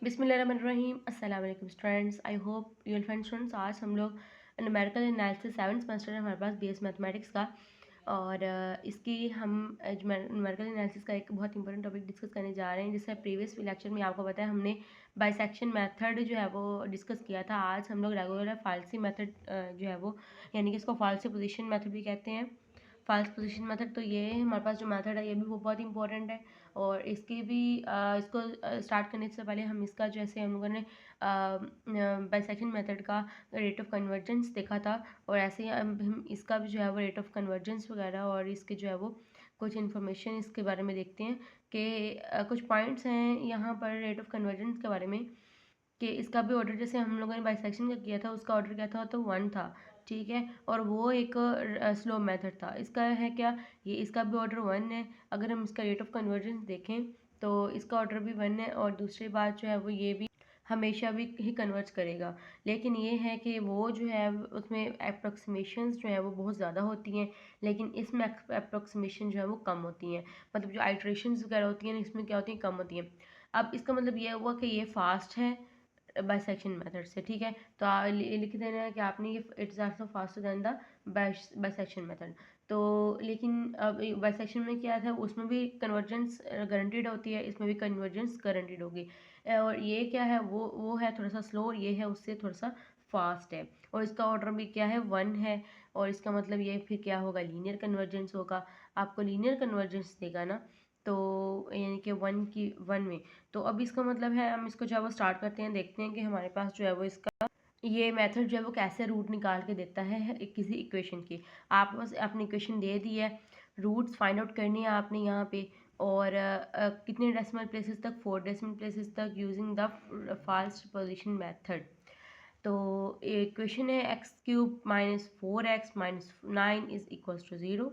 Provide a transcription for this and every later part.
बिस्मिल्लाहिर्रहमानिर्रहीम अस्सलाम वालेकुम students. I hope you will find students. आज हम लोग न्यूमेरिकल एनालिसिस 7th सेमेस्टर है हमारे पास बीएस मैथमेटिक्स का। और इसकी हम न्यूमेरिकल एनालिसिस का एक बहुत इंपॉर्टेंट टॉपिक डिस्कस करने जा रहे हैं। जिससे प्रीवियस लेक्चर में आपको पता है हमने बाइसेक्शन मेथड जो है वो डिस्कस किया था। आज हम लोग रेगुलर फाल्सी मेथड जो है वो, यानी कि इसको फाल्सी पोजीशन मेथड भी कहते हैं, फाल्स पोजीशन मेथड। तो ये हमारे पास जो मेथड है ये भी वो बहुत इंपॉर्टेंट है। और इसके भी इसको स्टार्ट करने से पहले हम इसका जैसे हम लोगों ने बाइसेक्शन मेथड का रेट ऑफ कन्वर्जेंस देखा था, और ऐसे ही हम इसका भी जो है वो रेट ऑफ कन्वर्जेंस वगैरह और इसके जो है वो कुछ इन्फॉर्मेशन इसके बारे में देखते हैं कि कुछ पॉइंट्स हैं यहाँ पर रेट ऑफ कन्वर्जेंस के बारे में। कि इसका भी ऑर्डर जैसे हम लोगों ने बाइसेक्शन का किया था, उसका ऑर्डर क्या था, तो 1 था, ठीक है। और वो एक स्लो मेथड था। इसका है क्या, ये इसका भी ऑर्डर 1 है। अगर हम इसका रेट ऑफ कन्वर्जेंस देखें तो इसका ऑर्डर भी 1 है, और दूसरी बात जो है वो ये भी हमेशा भी ही कन्वर्ज करेगा। लेकिन ये है कि वो जो है उसमें अप्रोक्सीमेशंस जो है वो बहुत ज़्यादा होती हैं, लेकिन इसमें अप्रोक्सीमेशन जो है वो कम होती हैं। मतलब जो आइट्रेशंस वगैरह होती हैं इसमें क्या होती हैं, कम होती हैं। अब इसका मतलब ये हुआ कि ये फास्ट है बाइसेक्शन मेथड से, ठीक है। तो लिख देना है कि आपने ये it's also faster than the bisection method. तो लेकिन अब बाइसेक्शन में क्या था, उसमें भी कन्वर्जेंस गारंटीड होती है, इसमें भी कन्वर्जेंस गारंटीड होगी। और ये क्या है, वो है थोड़ा सा स्लो, और ये है उससे थोड़ा सा फास्ट है। और इसका ऑर्डर भी क्या है, 1 है। और इसका मतलब ये फिर क्या होगा, लीनियर कन्वर्जेंस होगा। आपको लीनियर कन्वर्जेंस देगा ना, तो यानी कि 1 में। तो अब इसका मतलब है, हम इसको जो है वो स्टार्ट करते हैं, देखते हैं कि हमारे पास जो है वो इसका ये मेथड जो है वो कैसे रूट निकाल के देता है किसी इक्वेशन की। आप बस अपनी इक्वेशन दे दी है, रूट्स फाइंड आउट करनी है आपने यहाँ पे। और कितने डेसिमल प्लेसेस तक, 4 डेसिमल प्लेसेस तक, using the fast position method. तो इक्वेशन है x³ - 4x - 9 is equals to 0।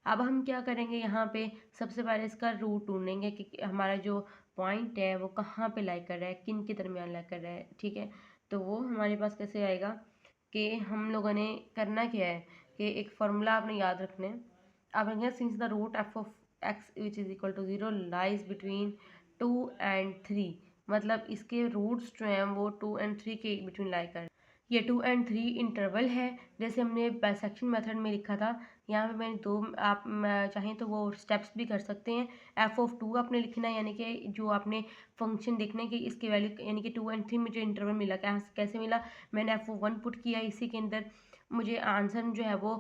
अब हम क्या करेंगे, यहाँ पे सबसे पहले इसका रूट ढूंढेंगे कि हमारा जो पॉइंट है वो कहाँ पे लाई कर रहा है, किन के दरमियान लाई कर रहा है, ठीक है। तो वो हमारे पास कैसे आएगा कि हम लोगों ने करना क्या है कि एक फार्मूला आपने याद रखना है। अब since the root f of x which is equal to 0 lies between 2 and 3, मतलब इसके रूट्स जो हैं वो 2 and 3 के बिटवीन लाई कर, ये 2 and 3 इंटरवल है, जैसे हमने बाइसेक्शन मेथड में लिखा था। यहाँ पे मैंने दो, आप चाहें तो वो स्टेप्स भी कर सकते हैं। f(2) आपने लिखना है, यानी कि जो आपने फंक्शन देखना है कि इसकी वैल्यू, यानी कि 2 and 3 में जो इंटरवल मिला, कैसे मिला, मैंने f(1) पुट किया, इसी के अंदर मुझे आंसर जो है वो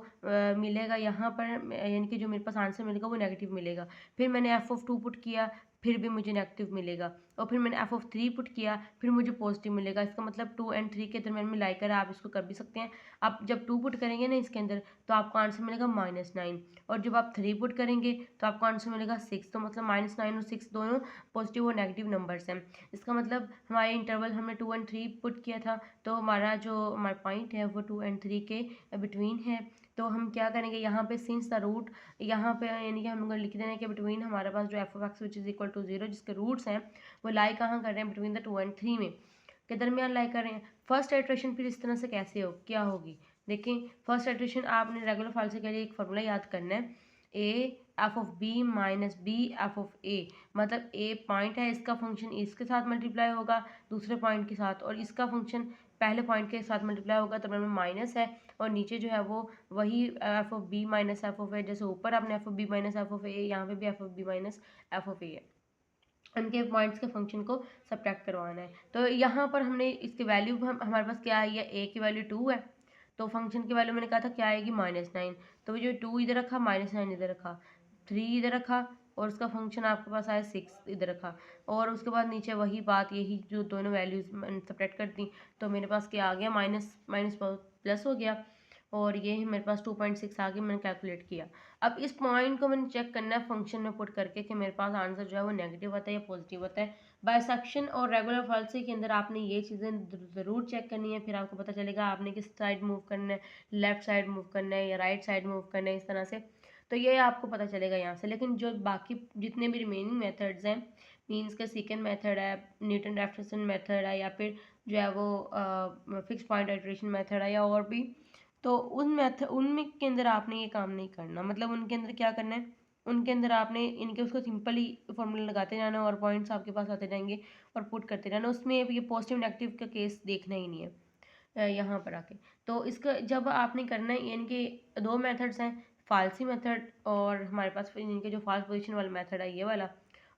मिलेगा यहाँ पर, यानी कि जो मेरे पास आंसर मिलेगा वो नेगेटिव मिलेगा। फिर मैंने f(2) पुट किया, फिर भी मुझे नेगेटिव मिलेगा। और फिर मैंने f(3) पुट किया, फिर मुझे पॉजिटिव मिलेगा। इसका मतलब 2 and 3 के दरमियान में लाई कर, आप इसको कर भी सकते हैं। आप जब 2 पुट करेंगे ना इसके अंदर, तो आपको आंसर मिलेगा -9। और जब आप 3 पुट करेंगे तो आपको आंसर मिलेगा 6। तो मतलब -9 और 6 दोनों पॉजिटिव और नेगेटिव नंबर्स हैं। इसका मतलब हमारे इंटरवल हमने 2 and 3 पुट किया था, तो हमारा जो हमारा पॉइंट है वो 2 and 3 के बिटवीन है। तो हम क्या करेंगे, यहाँ पे सिंस द रूट, यहाँ पे यानी कि हम लोग लिख देना है कि बिटवीन हमारे पास जो f(x) which is equal to 0, जिसके रूट्स हैं वो लाई कहाँ कर रहे हैं, बिटवीन द 2 and 3 में के दरमियान लाई कर रहे हैं। फर्स्ट इटरेशन फिर इस तरह से कैसे हो, क्या होगी, देखें। फर्स्ट इटरेशन आपने रेगुलर फाल्सी के लिए एक फार्मूला याद करना है, a(f(b) - b(f(a), मतलब a पॉइंट है, इसका फंक्शन इसके साथ मल्टीप्लाई होगा दूसरे पॉइंट के साथ, और इसका फंक्शन पहले पॉइंट के साथ मल्टीप्लाई होगा, तो में माइनस है। और नीचे जो है वो वही f(b) - f(a), जैसे ऊपर आपने f(b) - f(a), यहाँ पे भी f(b) - f(a) है। उनके पॉइंट्स के फंक्शन को सब्ट्रैक्ट करवाना है। तो यहाँ पर हमने इसकी वैल्यू, हमारे पास क्या आई है, a की वैल्यू 2 है, तो फंक्शन की वैल्यू मैंने कहा था क्या आएगी, -9। तो जो 2 इधर रखा, -9 इधर रखा, 3 इधर रखा, और उसका फंक्शन आपके पास आया 6 इधर रखा। और उसके बाद नीचे वही बात, यही जो दोनों वैल्यूज मैंने सब्ट्रैक्ट कर दी, तो मेरे पास क्या आ गया, माइनस माइनस प्लस हो गया। और ये मेरे पास 2.6 आ गया, मैंने कैलकुलेट किया। अब इस पॉइंट को मैंने चेक करना है फंक्शन में पुट करके कि मेरे पास आंसर जो है वो नेगेटिव आता है या पॉजिटिव आता है। बाइसेक्शन और रेगुलर फाल्सी के अंदर आपने ये चीज़ें ज़रूर चेक करनी है, फिर आपको पता चलेगा आपने किस साइड मूव करना है, लेफ्ट साइड मूव करना है या राइट साइड मूव करना है, इस तरह से। तो ये आपको पता चलेगा यहाँ से। लेकिन जो बाकी जितने भी रिमेनिंग मेथड्स हैं, मीन्स का सेकेंड मेथड है, न्यूटन रेफरेंस मेथड है, या फिर जो है वो फिक्स पॉइंट आइट्रेशन मेथड है, या और भी, तो उन मेथड उनमें के अंदर आपने ये काम नहीं करना। मतलब उनके अंदर क्या करना है, उनके अंदर आपने इनके उसको सिंपली फॉर्मूला लगाते जाना और पॉइंट्स आपके पास आते जाएंगे और पुट करते जाना। उसमें ये पॉजिटिव नेगेटिव का केस देखना ही नहीं है यहाँ पर आके। तो इसका जब आपने करना है, यानी कि दो मेथड्स हैं, फाल्सी मेथड और हमारे पास इनके जो फाल्स पोजीशन वाला मेथड है ये वाला,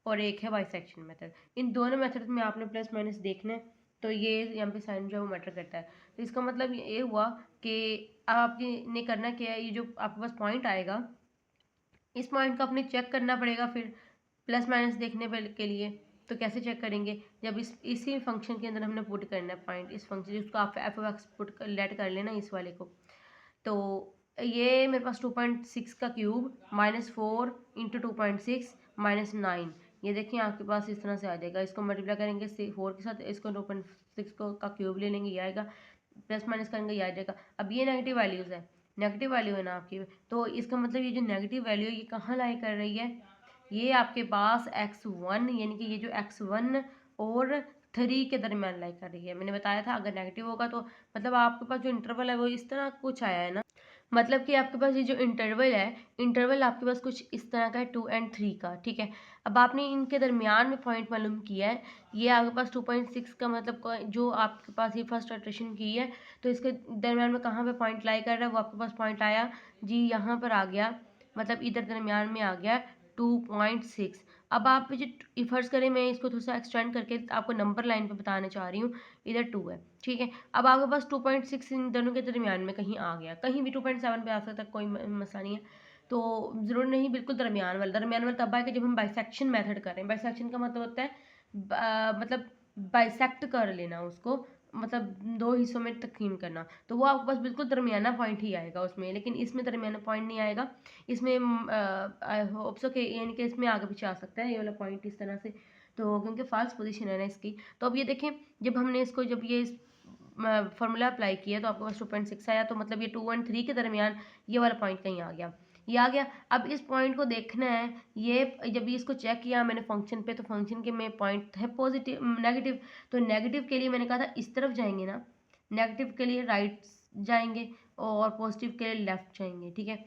और एक है बाइसेक्शन मेथड। इन दोनों मेथड में आपने प्लस माइनस देखना है। तो ये यहाँ पे साइन जो है वो मैटर करता है। तो इसका मतलब ये हुआ कि आपने करना क्या है, ये जो आपके पास पॉइंट आएगा इस पॉइंट को अपने चेक करना पड़ेगा फिर प्लस माइनस देखने के लिए। तो कैसे चेक करेंगे, जब इसी फंक्शन के अंदर हमने पुट करना है पॉइंट, इस फंक्शन जिसको आप एफ ऑफ एक्स पुट लेट कर लेना इस वाले को। तो ये मेरे पास 2.6 का क्यूब -4 इंटू 2.6 -9, ये देखिए आपके पास इस तरह से आ जाएगा। इसको मल्टीप्लाई करेंगे 4 के साथ, इसको 2.6 को का क्यूब ले लेंगे, ये आएगा, प्लस माइनस करेंगे ये आ जाएगा। अब ये नेगेटिव वैल्यूज़ है, नेगेटिव वैल्यू है ना आपकी, तो इसका मतलब ये जो नेगेटिव वैल्यू है ये कहाँ लाई कर रही है, ये आपके पास x1, यानी कि ये जो x1 और 3 के दरमियान लाई कर रही है। मैंने बताया था अगर नेगेटिव होगा तो मतलब आपके पास जो इंटरवल है वो इस तरह कुछ आया है ना, मतलब कि आपके पास ये जो इंटरवल है, इंटरवल आपके पास कुछ इस तरह का है 2 और 3 का, ठीक है। अब आपने इनके दरमियान में पॉइंट मालूम किया है, ये आपके पास 2.6 का मतलब जो आपके पास ये फर्स्ट इटरेशन की है, तो इसके दरमियान में कहाँ पे पॉइंट लाई कर रहा है, वो आपके पास पॉइंट आया जी यहाँ पर आ गया, मतलब इधर दरमियान में आ गया 2.6। अब आप जो फर्ज करें, मैं इसको थोड़ा सा एक्सटेंड करके आपको नंबर लाइन पे बताना चाह रही हूँ, इधर 2 है, ठीक है। अब आपके पास 2.6 इन दोनों के दरमियान में कहीं आ गया, कहीं भी 2.7 पे आ सकता है, कोई मसला नहीं है। तो ज़रूर नहीं बिल्कुल दरमियान वाला तब आएगा जब हम बाइसेक्शन मेथड कर रहे हैं। बाइसेक्शन का मतलब होता है मतलब बाइसेक्ट कर लेना उसको, मतलब दो हिस्सों में तकसीम करना। तो वो आपके पास बिल्कुल दरमियाना पॉइंट ही आएगा उसमें, लेकिन इसमें दरमियाना पॉइंट नहीं आएगा। इसमें आई होप सो कि यानी कि इसमें आगे पीछे आ सकता है ये वाला पॉइंट इस तरह से, तो क्योंकि फाल्स पोजीशन है ना इसकी। तो अब ये देखें, जब हमने इसको जब ये फार्मूला अप्लाई किया तो आपके पास 2.6 आया, तो मतलब ये 2 और 3 के दरमियान ये वाला पॉइंट कहीं आ गया, ये आ गया। अब इस पॉइंट को देखना है, ये जब इसको चेक किया मैंने फंक्शन पे, तो फंक्शन के में पॉइंट है पॉजिटिव नेगेटिव, तो नेगेटिव के लिए मैंने कहा था इस तरफ जाएंगे ना, नेगेटिव के लिए राइट जाएंगे और पॉजिटिव के लिए लेफ्ट जाएंगे, ठीक है।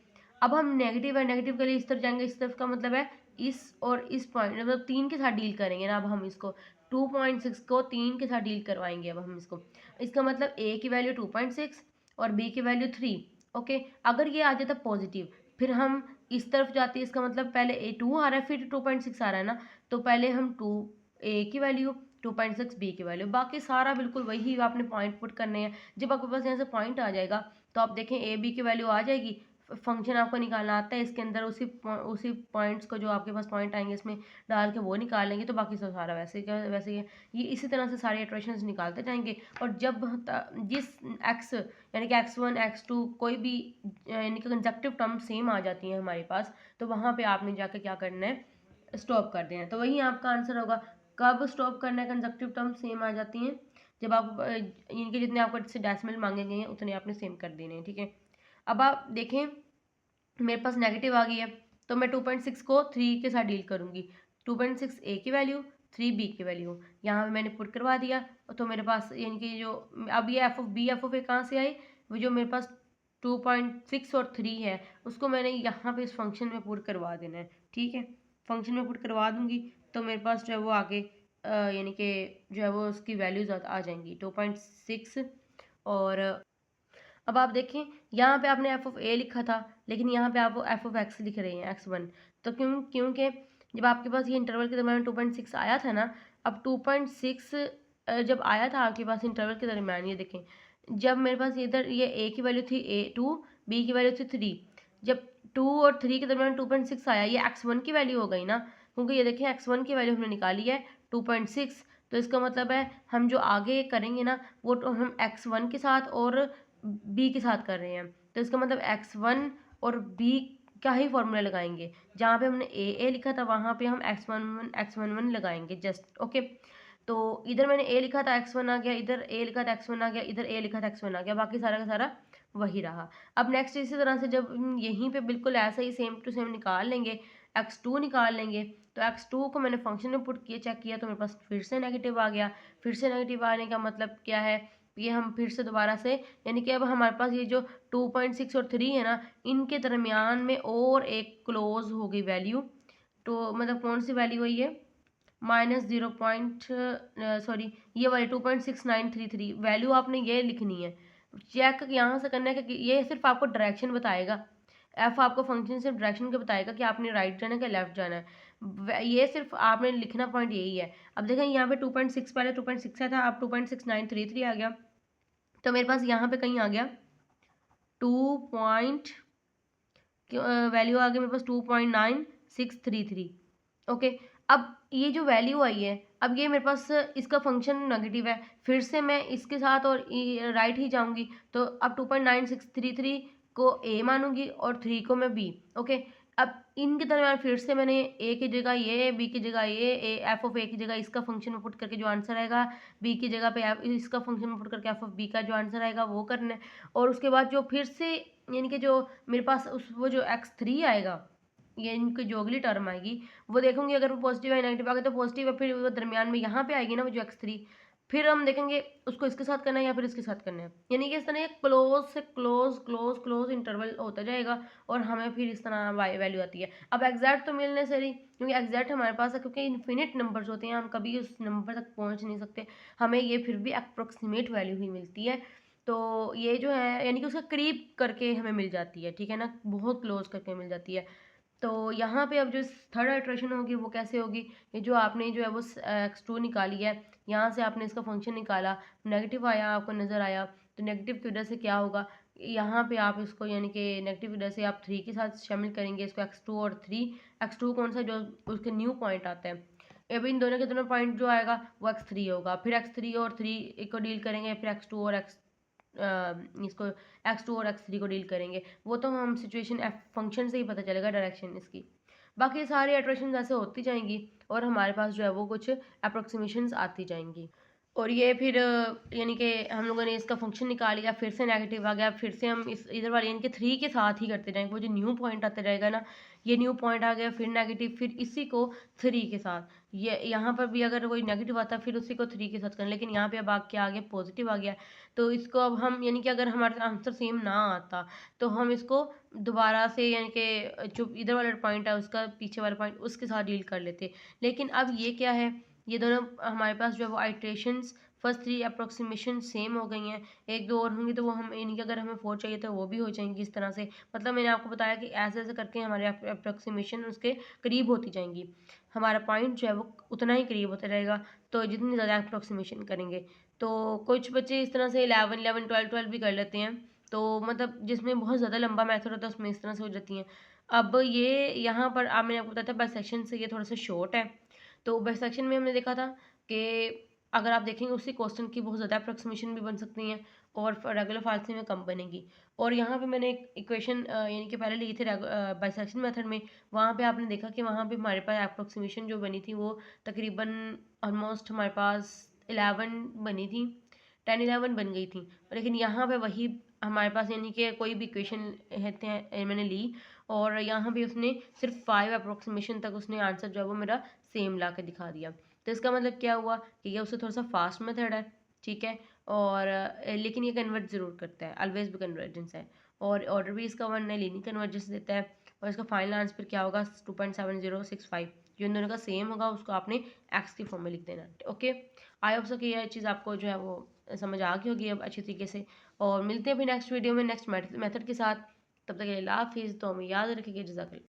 अब हम नेगेटिव है, नेगेटिव के लिए इस तरफ जाएंगे, इस तरफ का मतलब है इस और इस पॉइंट, मतलब 3 के साथ डील करेंगे ना। अब हम इसको 2.6 को 3 के साथ डील करवाएंगे। अब हम इसको, इसका मतलब a की वैल्यू 2.6 और b की वैल्यू 3, ओके। अगर ये आ जाता पॉजिटिव, फिर हम इस तरफ जाते हैं, इसका मतलब पहले a2 आ रहा है फिर 2.6 आ रहा है ना, तो पहले हम 2a की वैल्यू 2.6 b की वैल्यू, बाकी सारा बिल्कुल वही आपने पॉइंट पुट करने हैं। जब आपके पास यहाँ से पॉइंट आ जाएगा तो आप देखें a b की वैल्यू आ जाएगी, फंक्शन आपको निकालना आता है इसके अंदर, उसी पॉइंट्स को जो आपके पास पॉइंट आएंगे इसमें डाल के वो निकाल लेंगे, तो बाकी सब सारा वैसे क्या वैसे ही है। ये इसी तरह से सारे इटरेशंस निकालते जाएंगे, और जब जिस x यानी कि x1 x2 कोई भी यानी कि कंजक्टिव टर्म सेम आ जाती हैं हमारे पास, तो वहाँ पे आपने जाके क्या करना है, स्टॉप कर देना है। तो वही आपका आंसर होगा। कब स्टॉप करना है, कंजक्टिव टर्म सेम आ जाती हैं जब आप इनके जितने आपको डेसिमल मांगे गए हैं उतने आपने सेम कर देने हैं, ठीक है। अब आप देखें मेरे पास नेगेटिव आ गई है, तो मैं 2.6 को 3 के साथ डील करूँगी। 2.6 a की वैल्यू, 3 b की वैल्यू, यहाँ पे मैंने पुट करवा दिया, तो मेरे पास यानी कि जो अब ये F of B F of A कहाँ से आई, वो जो मेरे पास 2.6 और 3 है उसको मैंने यहाँ पे इस फंक्शन में पुट करवा देना है, ठीक है। फंक्शन में पुट करवा दूँगी तो मेरे पास जो है वो आगे यानी कि जो है वो उसकी वैल्यूज आ जाएंगी 2.6। और अब आप देखें यहाँ पे आपने एफ ऑफ ए लिखा था, लेकिन यहाँ पे आप एफ ऑफ एक्स लिख रहे हैं x1, तो क्योंकि जब आपके पास ये इंटरवल के दरमियान 2.6 आया था ना, अब 2.6 जब आया था आपके पास इंटरवल के दरमियान, ये देखें जब मेरे पास इधर ये a की वैल्यू थी a2, b की वैल्यू थी 3, जब 2 और 3 के दरमियान 2.6 आया, ये x1 की वैल्यू हो गई ना, क्योंकि ये देखें x1 की वैल्यू हमने निकाली है 2.6, तो इसका मतलब है हम जो आगे करेंगे ना वो तो हम x1 के साथ और b के साथ कर रहे हैं, तो इसका मतलब x1 और b का ही फॉर्मूला लगाएंगे। जहाँ पे हमने a लिखा था वहाँ पे हम x11 लगाएंगे जस्ट, ओके। तो इधर मैंने a लिखा था x1 आ गया, इधर a लिखा था x1 आ गया, इधर a लिखा था x1 आ गया, बाकी सारा का सारा वही रहा। अब नेक्स्ट इसी तरह से जब यहीं पे बिल्कुल ऐसा ही सेम टू सेम निकाल लेंगे, x2 निकाल लेंगे, तो x2 को मैंने फंक्शन में पुट किया, चेक किया, तो मेरे पास फिर से नेगेटिव आ गया। फिर से नेगेटिव आने का मतलब क्या है ये हम फिर से दोबारा से, यानी कि अब हमारे पास ये जो 2.6 और 3 है ना, इनके दरमियान में और एक क्लोज हो गई वैल्यू। तो मतलब कौन सी वैल्यू है ये, -0 सॉरी, ये वाली 2.6933 वैल्यू आपने ये लिखनी है। चेक यहाँ से करना है कि ये सिर्फ आपको डायरेक्शन बताएगा, एफ आपको फंक्शन सिर्फ डायरेक्शन के बताएगा कि आपने राइट जाना है कि लेफ्ट जाना है। ये सिर्फ आपने लिखना पॉइंट यही है। अब देखें यहाँ पे 2.6 पहले 2.6 था, अब 2.6933 आ गया। तो मेरे पास यहाँ पे कहीं आ गया 2 वैल्यू आ गई मेरे पास 2.9633। ओके, अब ये जो वैल्यू आई है, अब ये मेरे पास इसका फंक्शन नेगेटिव है, फिर से मैं इसके साथ और राइट ही जाऊंगी। तो अब 2.9633 को ए मानूंगी और 3 को मैं बी। ओके, अब इनके दरम्यान फिर से मैंने ए की जगह ये, बी की जगह ये, एफ ऑफ ए की जगह इसका फंक्शन में पुट करके जो आंसर आएगा, बी की जगह पे इसका फंक्शन में पुट करके एफ ऑफ बी का जो आंसर आएगा वो करना है। और उसके बाद जो फिर से, यानी कि जो मेरे पास उस वो जो x3 आएगा, ये इनकी जो अगली टर्म आएगी वो देखूंगी, अगर वो पॉजिटिव है नेगेटिव आ गया तो पॉजिटिव है, फिर वो दरमियान में यहाँ पे आएगी ना वो जो x3, फिर हम देखेंगे उसको इसके साथ करना है या फिर इसके साथ करना है। यानी कि इस तरह क्लोज से क्लोज क्लोज क्लोज इंटरवल होता जाएगा और हमें फिर इस तरह वैल्यू आती है। अब एग्जैक्ट तो मिलने से नहीं, क्योंकि एग्जैक्ट हमारे पास है, क्योंकि इन्फिनिट नंबर्स होते हैं, हम कभी उस नंबर तक पहुँच नहीं सकते, हमें ये फिर भी अप्रोक्सीमेट वैल्यू ही मिलती है। तो ये जो है यानी कि उसका करीब करके हमें मिल जाती है, ठीक है ना, बहुत क्लोज करके मिल जाती है। तो यहाँ पे अब जो थर्ड इटरेशन होगी वो कैसे होगी, ये जो आपने जो है वो x2 निकाली है, यहाँ से आपने इसका फंक्शन निकाला, नेगेटिव आया आपको नज़र आया, तो नेगेटिव की वजह से क्या होगा, यहाँ पे आप इसको यानी कि नेगेटिव की वजह से आप 3 के साथ शामिल करेंगे इसको, x2 और 3। x2 कौन सा, जो उसके न्यू पॉइंट आता है, अब इन दोनों के दोनों पॉइंट जो आएगा वो x3 होगा, फिर x3 और 3 को डील करेंगे, फिर x2 और इसको x2 और x3 को डील करेंगे। वो तो हम सिचुएशन एफ फंक्शन से ही पता चलेगा डायरेक्शन इसकी। बाकी सारी इटरेशन ऐसे होती जाएंगी और हमारे पास जो है वो कुछ अप्रोक्सीमेशंस आती जाएंगी। और ये फिर यानी कि हम लोगों ने इसका फंक्शन निकाल लिया, फिर से नेगेटिव आ गया, फिर से हम इस इधर वाले यानी कि 3 के साथ ही करते जाएंगे, वो जो न्यू पॉइंट आते रहेगा ना, ये न्यू पॉइंट आ गया, फिर नेगेटिव, फिर इसी को 3 के साथ, ये यहाँ पर भी अगर कोई नेगेटिव आता है फिर उसी को 3 के साथ करें, लेकिन यहाँ पे अब क्या आ गया, पॉजिटिव आ गया। तो इसको अब हम यानी कि अगर हमारा आंसर सेम ना आता तो हम इसको दोबारा से यानी कि जो इधर वाला पॉइंट है उसका पीछे वाला पॉइंट उसके साथ डील कर लेते। लेकिन अब ये क्या है, ये दोनों हमारे पास जो है वो आइट्रेशंस फर्स्ट 3 अप्रोक्सीमेशन सेम हो गई हैं, एक दो और होंगी तो वो हम यानी कि अगर हमें 4 चाहिए तो वो भी हो जाएंगी इस तरह से। मतलब मैंने आपको बताया कि ऐसे ऐसे करके हमारे अप्रोक्सीमेशन उसके करीब होती जाएंगी, हमारा पॉइंट जो है वो उतना ही करीब होता रहेगा, तो जितनी ज़्यादा अप्रोक्सीमेशन करेंगे। तो कुछ बच्चे इस तरह से 11 11 12 12 भी कर लेते हैं, तो मतलब जिसमें बहुत ज़्यादा लंबा मेथड होता है उसमें इस तरह से हो जाती हैं। अब ये यहाँ पर आप मैंने आपको बताया था बाइसेक्शन से ये थोड़ा सा शॉर्ट है। तो बाइसेक्शन में हमने देखा था कि अगर आप देखेंगे उसी क्वेश्चन की बहुत ज़्यादा अप्रोक्सीमेशन भी बन सकती हैं और रेगुलर फालसी में कम बनेगी। और यहाँ पे मैंने एक इक्वेशन यानी कि पहले ली थी बाइसेक्शन मेथड में, वहाँ पे आपने देखा कि वहाँ पे हमारे पास अप्रोक्सीमेशन जो बनी थी वो तकरीबन ऑलमोस्ट हमारे पास 11 बनी थी, 10 11 बन गई थी। लेकिन यहाँ पे वही हमारे पास यानी कि कोई भी इक्वेशन मैंने ली और यहाँ भी उसने सिर्फ 5 अप्रोक्सीमेशन तक उसने आंसर जो है वो मेरा सेम ला के दिखा दिया। तो इसका मतलब क्या हुआ कि ये उससे थोड़ा सा फास्ट मेथड है, ठीक है, और लेकिन ये कन्वर्ट ज़रूर करता है, ऑलवेज भी कन्वर्जेंस है, और ऑर्डर भी इसका 1 है, लीनियर कन्वर्जेंस देता है। और इसका फाइनल आंसर क्या होगा 2.7065, जो इन दोनों का सेम होगा उसको आपने एक्स की फॉर्म में लिख देना। ओके, आई होप सो कि यह चीज़ आपको जो है वो समझ आ गई होगी अब अच्छी तरीके से। और मिलते हैं भी नेक्स्ट वीडियो में नेक्स्ट मेथड के साथ, तब तक के लिए अल्लाह हाफिज़। तो हमें याद रखिएगा, जज़ाकल्लाह।